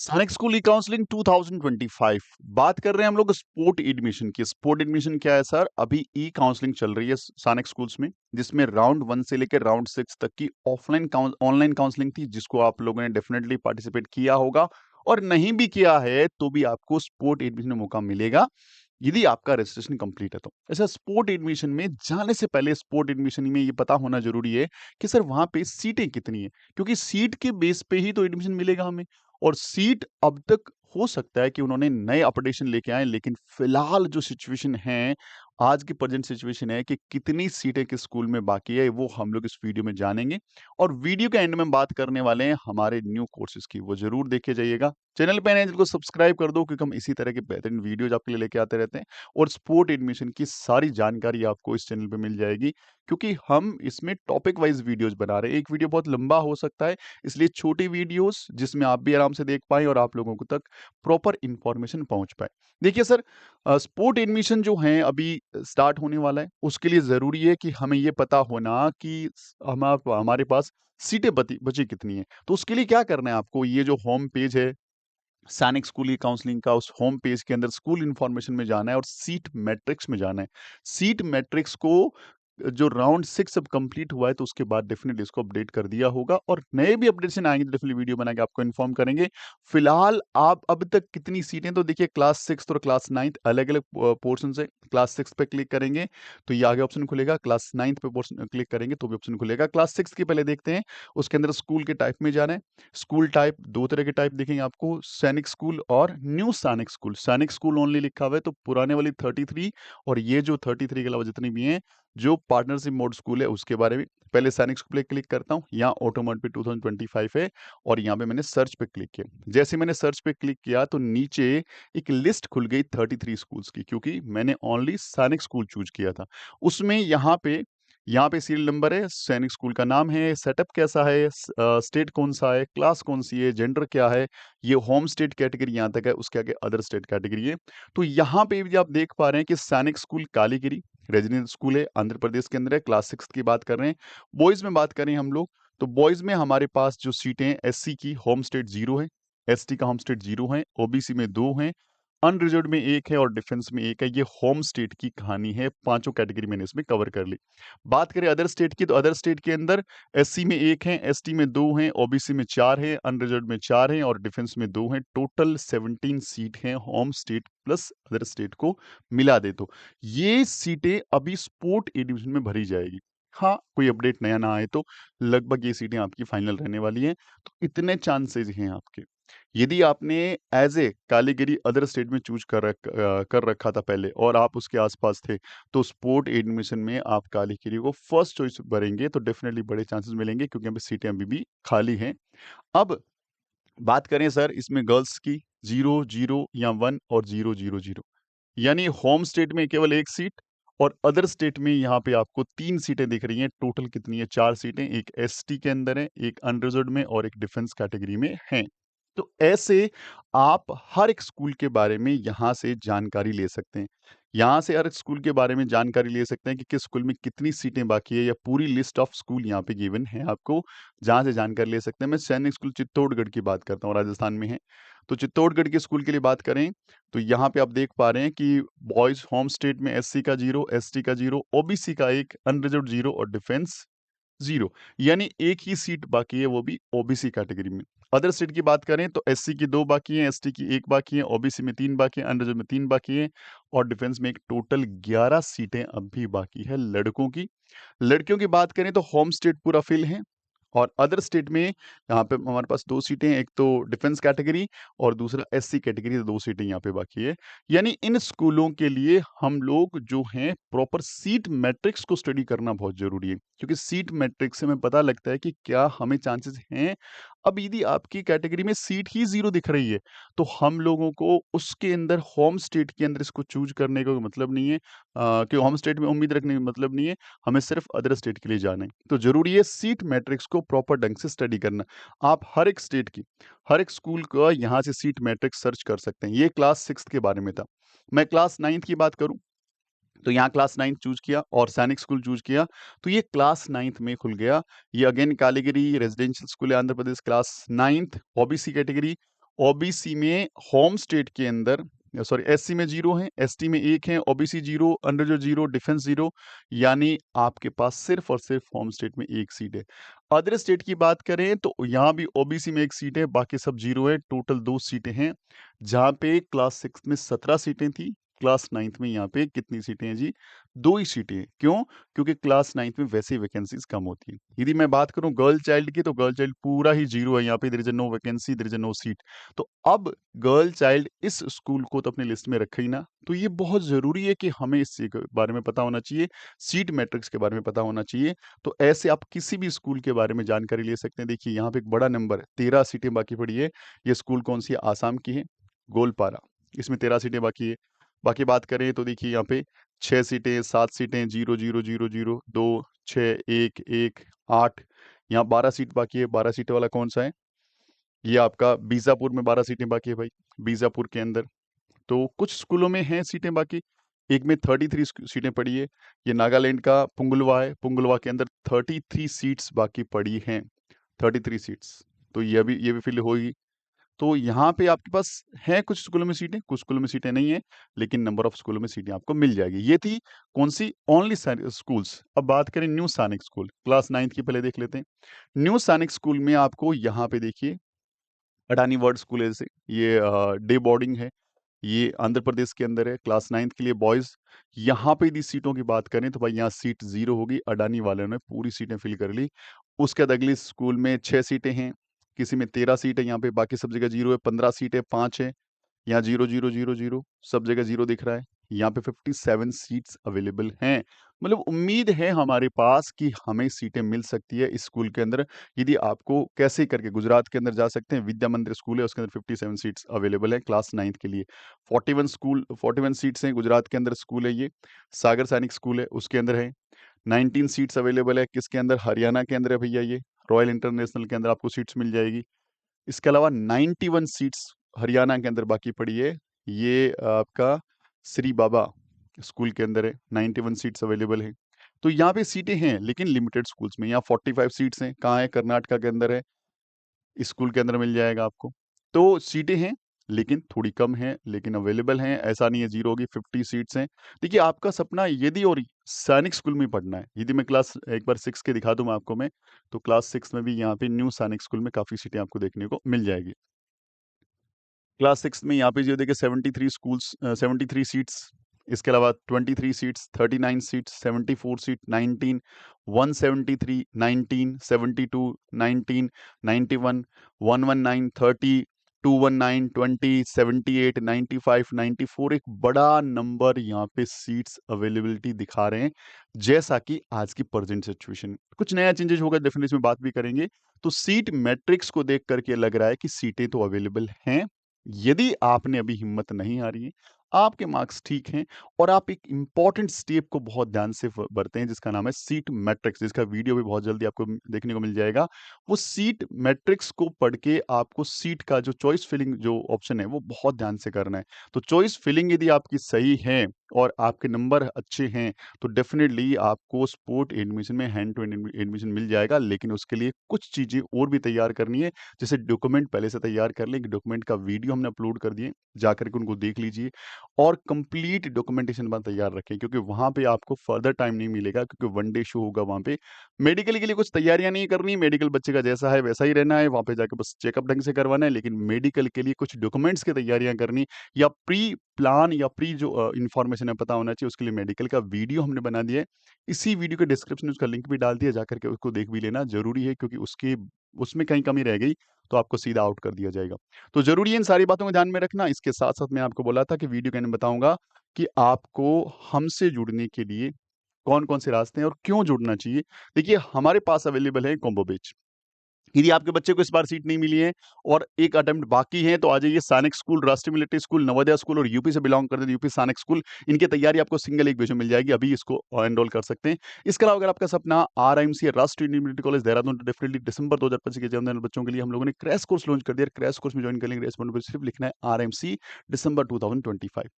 सैनिक स्कूल ई काउंसलिंग 2025 बात कर रहे हैं हम लोग स्पोर्ट एडमिशन की। स्पोर्ट एडमिशन क्या है सर? अभी ई काउंसलिंग चल रही है सैनिक स्कूल्स में, जिसमें राउंड 1 से लेकर राउंड 6 तक की ऑनलाइन काउंसलिंग थी, जिसको आप लोगों ने डेफिनेटली पार्टिसिपेट किया होगा। और नहीं भी किया है तो भी आपको स्पोर्ट एडमिशन में मौका मिलेगा यदि आपका रजिस्ट्रेशन कंप्लीट है तो। ऐसा स्पोर्ट एडमिशन में जाने से पहले स्पोर्ट एडमिशन में ये पता होना जरूरी है कि सर वहां पे सीटें कितनी है, क्योंकि सीट के बेस पे ही तो एडमिशन मिलेगा हमें। और सीट अब तक हो सकता है कि उन्होंने नए अपडेशन लेके आए, लेकिन फिलहाल जो सिचुएशन है, आज की प्रेजेंट सिचुएशन है कि कितनी सीटें किस स्कूल में बाकी है, वो हम लोग इस वीडियो में जानेंगे। और वीडियो के एंड में बात करने वाले हैं हमारे न्यू कोर्सेज की, वो जरूर देखे जाइएगा। चैनल पे नए हैं को सब्सक्राइब कर दो, क्योंकि हम इसी तरह के बेहतरीन वीडियोज आपके लिए लेके आते रहते हैं। और स्पोर्ट एडमिशन की सारी जानकारी आपको इस चैनल पे मिल जाएगी, क्योंकि हम इसमें टॉपिक वाइज वीडियोज बना रहे हैं। एक वीडियो बहुत लंबा हो सकता है, इसलिए छोटी वीडियोस जिसमें आप भी आराम से देख पाएं और आप लोगों को तक प्रॉपर इंफॉर्मेशन पहुंच पाए। देखिए सर, स्पोर्ट एडमिशन जो है अभी स्टार्ट होने वाला है, उसके लिए जरूरी है कि हमें ये पता होना कि हमारे पास सीटें बची कितनी है। तो उसके लिए क्या करना है आपको, ये जो होम पेज है सैनिक स्कूल ई काउंसलिंग का, उस होम पेज के अंदर स्कूल इंफॉर्मेशन में जाना है और सीट मैट्रिक्स में जाना है। सीट मैट्रिक्स को जो राउंड 6 अब कंप्लीट हुआ है, तो उसके बाद डेफिनेटली इसको अपडेट कर दिया होगा, और नए भी अपडेशन आएंगे तो डेफिनेटली वीडियो बना के आपको इन्फॉर्म करेंगे। फिलहाल आप अब तक कितनी सीटें, तो देखिए क्लास 6 और क्लास 9 अलग अलग पोर्शन है। क्लास 6 पे क्लिक करेंगे तो ये आगे ऑप्शन खुलेगा, क्लास 9 पे पोर्शन क्लिक करेंगे तो भी ऑप्शन खुलेगा। क्लास 6 की पहले देखते हैं, उसके अंदर स्कूल के टाइप में जाना है। स्कूल टाइप दो तरह के टाइप दिखेंगे आपको, सैनिक स्कूल और न्यू सैनिक स्कूल। सैनिक स्कूल ओनली लिखा हुआ है, तो पुराने वाली 33 और ये जो 33 के अलावा जितनी भी हैं जो पार्टनरशिप मोड स्कूल है, उसके बारे में पहले सैनिक स्कूल पे क्लिक करता हूँ। यहाँ ऑटो मोड पे 2025 है, और यहाँ पे मैंने सर्च पे क्लिक किया। जैसे मैंने सर्च पे क्लिक किया तो नीचे एक लिस्ट खुल गई 33 स्कूल्स की, क्योंकि मैंने ओनली सैनिक स्कूल चूज किया था। उसमें यहाँ पे सीरियल नंबर है, सैनिक स्कूल का नाम है, सेटअप कैसा है, स्टेट कौन सा है, क्लास कौन सी है, जेंडर क्या है, ये होम स्टेट कैटेगरी यहाँ तक है, उसके आगे अदर स्टेट कैटेगरी है। तो यहाँ पे भी आप देख पा रहे हैं कि सैनिक स्कूल कालीगिरी रेजिडेंट स्कूल है, आंध्र प्रदेश के अंदर है, क्लास 6 की बात कर रहे हैं। बॉयज में बात करें हम लोग, तो बॉयज में हमारे पास जो सीटें हैं, एससी की होम स्टेट 0 है, एसटी का होम स्टेट 0 है, ओबीसी में 2 हैं, अनरिजर्व्ड में 1 है और डिफेंस में 1 है। ये होम स्टेट की कहानी है, पांचों कैटेगरी मैंने इसमें कवर कर ली। बात करें अदर स्टेट की, तो अदर स्टेट के अंदर एससी में 1 है, एसटी में 2 हैं, ओबीसी में 4 है, अनरिजर्व्ड में 4 हैं और डिफेंस में 2 हैं। टोटल 17 सीट हैं home state plus other state को मिला दे तो। ये सीटें अभी स्पोर्ट ए डिवीजन में भरी जाएगी। हाँ, कोई अपडेट नया ना आए तो लगभग ये सीटें आपकी फाइनल रहने वाली हैं। तो इतने चांसेस हैं आपके। यदि आपने as a category other state में चूज कर रखा था पहले और आप उसके आसपास थे, तो स्पोर्ट एडमिशन में आप कैटेगरी को फर्स्ट चॉइस भरेंगे तो डेफिनेटली बड़े चांसेस मिलेंगे, क्योंकि अभी सीटें अभी भी खाली हैं। अब बात करें सर इसमें गर्ल्स की, 0 0 या 1 और 0 0 0, यानी होम स्टेट में केवल एक सीट और अदर स्टेट में यहाँ पे आपको 3 सीटें दिख रही हैं। टोटल कितनी है? 4 सीटें, एक एसटी के अंदर है, एक अनरिजर्व्ड में और एक डिफेंस कैटेगरी में है। तो ऐसे आप हर एक स्कूल के बारे में यहाँ से जानकारी ले सकते हैं। यहाँ से हर एक स्कूल के बारे में जानकारी ले सकते हैं कि किस स्कूल में कितनी सीटें बाकी है, या पूरी लिस्ट ऑफ स्कूल यहाँ पे गिवन है आपको, जहाँ से जानकारी ले सकते हैं। मैं सैनिक स्कूल चित्तौड़गढ़ की बात करता हूँ, राजस्थान में है। तो चित्तौड़गढ़ के स्कूल के लिए बात करें तो यहाँ पे आप देख पा रहे हैं कि बॉयज होम स्टेट में एससी का 0, एसटी का 0, ओबीसी का 1, अनरिजर्व्ड 0 और डिफेंस 0, यानी एक ही सीट बाकी है, वो भी ओबीसी कैटेगरी में। अदर स्टेट की बात करें तो एससी की 2 बाकी हैं, एसटी की 1 बाकी है, ओबीसी में 3 बाकी है, अनरिजर्व्ड में 3 बाकी है और डिफेंस में एक टोटल 11 सीटें अब भी बाकी है लड़कों की। लड़कियों की बात करें तो होम स्टेट पूरा फिल है, और अदर स्टेट में यहाँ पे हमारे पास 2 सीटें, एक तो डिफेंस कैटेगरी और दूसरा एससी कैटेगरी, तो 2 सीटें यहाँ पे बाकी है। यानी इन स्कूलों के लिए हम लोग जो हैं प्रॉपर सीट मैट्रिक्स को स्टडी करना बहुत जरूरी है, क्योंकि सीट मैट्रिक्स से हमें पता लगता है कि क्या हमें चांसेस हैं। अब यदि आपकी कैटेगरी में सीट ही 0 दिख रही है, तो हम लोगों को उसके अंदर होम स्टेट के अंदर इसको चूज करने का कोई मतलब नहीं है, कि होम स्टेट में उम्मीद रखने का मतलब नहीं है। हमें सिर्फ अदर स्टेट के लिए जाना है। तो जरूरी है सीट मैट्रिक्स को प्रॉपर ढंग से स्टडी करना। आप हर एक स्टेट की, हर एक स्कूल का यहाँ से सीट मैट्रिक्स सर्च कर सकते हैं। ये क्लास 6 के बारे में था। मैं क्लास 9 की बात करूं तो यहाँ क्लास 9 चूज किया और सैनिक स्कूल चूज किया, तो ये क्लास 9 में खुल गया। ये अगेन कैटेगरी रेजिडेंशियल स्कूल है, Andhra Pradesh, class 9 OBC category. OBC में होम स्टेट के अंदर, सॉरी एससी में 0 है, एसटी में 1 है, ओबीसी 0, अंडर जो 0, डिफेंस 0, यानी आपके पास सिर्फ और सिर्फ होम स्टेट में 1 सीट है। अदर स्टेट की बात करें तो यहाँ भी ओबीसी में 1 सीट है, बाकी सब 0 है, टोटल 2 सीटें हैं। जहाँ पे क्लास 6 में 17 सीटें थी, क्लास 9th में यहाँ पे कितनी सीटें हैं जी? 2 ही सीटें हैं। क्यों? क्योंकि क्लास 9th में वैसे ही वैकेंसीज कम होती हैं। यदि मैं बात करूँ गर्ल चाइल्ड की, तो गर्ल चाइल्ड पूरा ही 0 है, यहाँ पे there is no vacancy, there is no seat. तो अब गर्ल चाइल्ड इस स्कूल को तो अपनी लिस्ट में रखे ही ना, तो ये बहुत ज़रूरी है कि हमें इस चीज़ के बारे में पता होना चाहिए, सीट मैट्रिक्स के बारे में पता होना चाहिए। तो ऐसे आप किसी भी स्कूल के बारे में जानकारी ले सकते हैं। देखिए यहाँ पे एक बड़ा नंबर है, 13 सीटें बाकी पड़ी है। ये स्कूल कौन सी है? आसाम की है, गोलपारा। इसमें 13 सीटें बाकी है। बाकी बात करें तो देखिए यहाँ पे 6 सीटें, 7 सीटें, 0, 0, 0, 0, 2, 6, 1, 1, 8, यहाँ 12 सीट बाकी है। 12 सीटें वाला कौन सा है? ये आपका बीजापुर में 12 सीटें बाकी है भाई, बीजापुर के अंदर। तो कुछ स्कूलों में हैं सीटें बाकी, एक में 33 सीटें पड़ी है। ये नागालैंड का पुंगलवा है, पुंगलवा के अंदर 33 सीट्स बाकी पड़ी हैं, 33 सीट्स। तो ये भी फिल होगी। तो यहाँ पे आपके पास है कुछ स्कूलों में सीटें, कुछ स्कूलों में सीटें नहीं है, लेकिन नंबर ऑफ स्कूलों में सीटें आपको मिल जाएगी। ये थी कौन सी? Only schools. अब बात करें न्यू सैनिक स्कूल, क्लास 9th की पहले देख लेते हैं। न्यू सैनिक स्कूल में आपको यहाँ पे देखिए अडानी वर्ल्ड स्कूल है, जैसे ये डे बोर्डिंग है, ये आंध्र प्रदेश के अंदर है, क्लास 9th के लिए बॉयज़। यहाँ पे यदि सीटों की बात करें तो भाई यहाँ सीट 0 होगी, अडानी वालों ने पूरी सीटें फिल कर ली। उसके बाद अगली स्कूल में 6 सीटें हैं, किसी में 13 सीट है, यहाँ पे बाकी सब जगह 0 है, 15 सीट है, 5 है, यहाँ 0, 0, 0, 0, सब जगह 0 दिख रहा है। यहाँ पे 57 सीट्स अवेलेबल हैं। मतलब उम्मीद है हमारे पास कि हमें सीटें मिल सकती है इस स्कूल के अंदर। यदि आपको कैसे करके गुजरात के अंदर जा सकते हैं, विद्या मंदिर स्कूल है, उसके अंदर 57 सीट्स अवेलेबल है क्लास 9th के लिए। 41 सीट्स हैं, गुजरात के अंदर स्कूल है ये। सागर सैनिक स्कूल है, उसके अंदर है। 19 सीट्स अवेलेबल है, किसके अंदर? हरियाणा के अंदर है भैया ये, रॉयल इंटरनेशनल के अंदर आपको सीट्स मिल जाएगी। इसके अलावा 91 सीट्स हरियाणा के अंदर बाकी पड़ी है, ये आपका श्री बाबा स्कूल के अंदर है, 91 सीट्स अवेलेबल है। तो यहाँ पे सीटें हैं लेकिन लिमिटेड स्कूल्स में। यहाँ 45 सीट्स हैं, कहाँ है? कर्नाटका के अंदर है, इस स्कूल के अंदर मिल जाएगा आपको। तो सीटें हैं लेकिन थोड़ी कम हैं, लेकिन अवेलेबल हैं, ऐसा नहीं है 0 होगी, 50 सीट्स हैं। देखिए आपका सपना यदि और सैनिक स्कूल में पढ़ना है, यदि मैं क्लास एक बार 6 के दिखा दूँ आपको मैं, तो क्लास 6 में भी यहाँ पे न्यू सैनिक स्कूल में काफ़ी सीटें आपको देखने को मिल जाएगी। क्लास 6 में यहाँ पे जो देखिए 73 सीट्स, इसके अलावा 23 सीट्स, 39 सीट्स, 74 सीट, 19, 173, 19, 72, 19, 91, 119, 30, 219, 20, 78, 95, 94, एक बड़ा नंबर यहाँ पे सीट्स अवेलेबिलिटी दिखा रहे हैं, जैसा कि आज की प्रेजेंट सिचुएशन। कुछ नया चेंजेस होगा, डेफिनेटली इसमें बात भी करेंगे। तो सीट मैट्रिक्स को देख करके लग रहा है कि सीटें तो अवेलेबल हैं। यदि आपने अभी हिम्मत नहीं हारी है, आपके मार्क्स ठीक हैं और आप एक इंपॉर्टेंट स्टेप को बहुत ध्यान से बरते हैं, जिसका नाम है सीट मैट्रिक्स, जिसका वीडियो भी बहुत जल्दी आपको देखने को मिल जाएगा। वो सीट मैट्रिक्स को पढ़ के आपको सीट का जो चॉइस फिलिंग जो ऑप्शन है वो बहुत ध्यान से करना है। तो चॉइस फिलिंग यदि आपकी सही है और आपके नंबर अच्छे हैं, तो डेफिनेटली आपको स्पोर्ट एडमिशन में हैंड टू हैंड एडमिशन मिल जाएगा। लेकिन उसके लिए कुछ चीज़ें और भी तैयार करनी है, जैसे डॉक्यूमेंट पहले से तैयार कर लें, डॉक्यूमेंट का वीडियो हमने अपलोड कर दिए, जाकर के उनको देख लीजिए और कंप्लीट डॉक्यूमेंटेशन बना तैयार रखें, क्योंकि वहाँ पे आपको फर्दर टाइम नहीं मिलेगा, क्योंकि वन डे शो होगा वहाँ पे। मेडिकल के लिए कुछ तैयारियां नहीं करनी, मेडिकल बच्चे का जैसा है वैसा ही रहना है, वहाँ पे जाकर बस चेकअप ढंग से करवाना है। लेकिन मेडिकल के लिए कुछ डॉक्यूमेंट्स की तैयारियां करनी या प्री प्लान या प्री जो इन्फॉर्मेशन है पता होना चाहिए, उसके लिए मेडिकल का वीडियो हमने बना दिया है। इसी वीडियो के डिस्क्रिप्शन में उसका लिंक भी डाल दिया, जाकर के उसको देख भी लेना जरूरी है, क्योंकि उसमें कहीं कमी रह गई तो आपको सीधा आउट कर दिया जाएगा। तो ज़रूरी है इन सारी बातों को ध्यान में रखना। इसके साथ-साथ मैं आपको बोला था कि वीडियो के अंदर बताऊँगा कि आपको हमसे जुड़ने के लिए कौन-कौन से रास्ते हैं और क्यों जुड़ना चाहिए। देखिए, हमारे पास अवेलेबल है कॉम्बो बैच। यदि आपके बच्चे को इस बार सीट नहीं मिली है और एक अटेम्प्ट बाकी है, तो आ जाइए सैनिक स्कूल, राष्ट्रीय मिलिट्री स्कूल, नवोदय स्कूल और यूपी से बिलॉन्ग करते हैं यूपी सैनिक स्कूल। इनकी तैयारी आपको सिंगल एक बैच में मिल जाएगी, अभी इसको एनरोल कर सकते हैं। इसके अलावा अगर आपका सपना आरआईएमसी या राष्ट्रीय यूनिवर्सिटी कॉलेज देहरादून, तो डेफिनेटली दिसंबर 2025 के जन्म देने वाले बच्चों के लिए हम लोगों ने क्रैश कोर्स लॉन्च कर दिया। क्रैश कोर्स में ज्वाइन करने के लिए सिर्फ लिखना है आरआईएमसी दिसंबर 2025।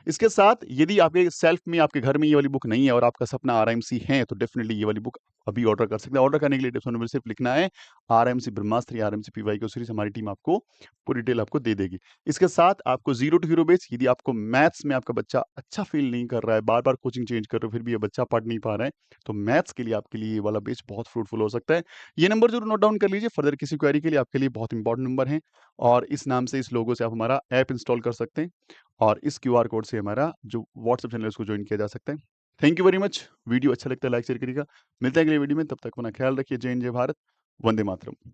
इसके साथ यदि आपके सेल्फ में आपके घर में ये वाली बुक नहीं है और आपका सपना आरआईएमसी है, तो डेफिनेटली ये वाली बुक अभी ऑर्डर कर सकते हैं। ऑर्डर करने के लिए डिस्क्रिप्शन में सिर्फ लिखना है आरएमसी ब्रह्मास्त्र या आरएमसी पीवाई को सीरीज, हमारी टीम आपको पूरी डिटेल आपको दे देगी। इसके साथ आपको जीरो टू हीरो बेस, यदि आपको मैथ्स में आपका बच्चा अच्छा फील नहीं कर रहा है, बार बार कोचिंग चेंज कर रहे हो फिर भी ये बच्चा पढ़ नहीं पा रहा है, तो मैथ्स के लिए आपके लिए ये वाला बेस बहुत फ्रूटफुल हो सकता है। ये नंबर जरूर नोट डाउन कर लीजिए, फर्दर किसी क्वेरी के लिए आपके लिए बहुत इंपॉर्टेंट नंबर है। और इस नाम से, इस लोगो से आप हमारा ऐप इंस्टॉल कर सकते हैं और इस क्यूआर कोड से हमारा जो व्हाट्सएप चैनल है उसको ज्वाइन किया जा सकता है। Thank you very much. Video अच्छा लगता है लाइक शेयर करिएगा। मिलते हैं अगले वीडियो में, तब तक अपना ख्याल रखिए। जय हिंद, जय भारत, वंदे मातरम।